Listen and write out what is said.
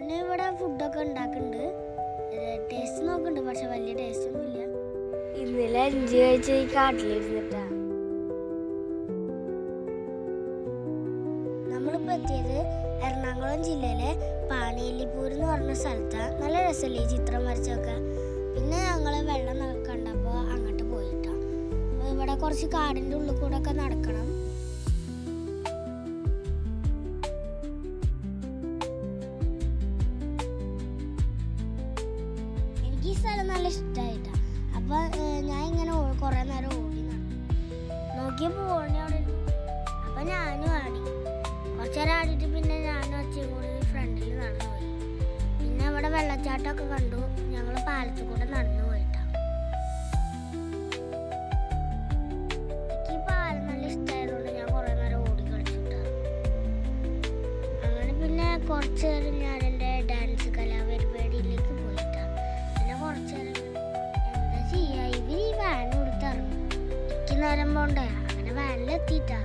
പിന്നെ ഇവിടെ ഫുഡൊക്കെ ഉണ്ടാക്കുന്നുണ്ട്. ടേസ്റ്റ് നോക്കുന്നുണ്ട്, പക്ഷെ വലിയ ടേസ്റ്റ് ഒന്നുമില്ല. ഇന്നലെ 5 കഴിച്ച ഈ കാട്ടിലിരുന്നിട്ടാ. നമ്മളിപ്പോൾ എത്തിയത് എറണാകുളം ജില്ലയിലെ പാണിയല്ലിപ്പൂർ എന്ന് പറഞ്ഞ സ്ഥലത്താണ്. നല്ല രസമല്ലേ ഈ ചിത്രം വരച്ചൊക്കെ. പിന്നെ ഞങ്ങൾ വെള്ളം കണ്ടപ്പോൾ അങ്ങോട്ട് പോയിട്ടാ. ഇവിടെ കുറച്ച് കാടിൻ്റെ ഉള്ളിൽ കൂടെ ഒക്കെ നടക്കണം. എനിക്ക് ഈ സ്ഥലം നല്ല ഇഷ്ടമായിട്ടാ. അപ്പം ഞാൻ ഇങ്ങനെ കുറേ നേരം ഓടി നടന്നു. നോക്കിയപ്പോൾ ഓടി അവിടെ. അപ്പം ഞാനും ആടി. കുറച്ച് നേരം ആടിയിട്ട് പിന്നെ ഞാനും അച്ഛനും കൂടി ഫ്രണ്ടിൽ നടന്നു പോയി. പിന്നെ അവിടെ വെള്ളച്ചാട്ടമൊക്കെ കണ്ടു. ഞങ്ങൾ പാലത്തിൽ കൂടെ നടന്നു പോയിട്ടാ. എനിക്ക് ഈ പാലം നല്ല ഇഷ്ടമായതുകൊണ്ട് ഞാൻ കുറേ നേരം ഓടി കളിച്ചിട്ടാ. അങ്ങനെ പിന്നെ കുറച്ച് നേരം ഞാൻ എൻ്റെ ഡാൻസ് കലാപരിപാടിയിലേക്ക് പോയിട്ടാ. പിന്നെ കുറച്ച് നേരം എന്താ ചെയ്യുക, ഇവർ ഈ വാൻ കൊടുത്തിറങ്ങും. എനിക്ക് നേരം പോണ്ടേ. അങ്ങനെ വാനിലെത്തിയിട്ടാ.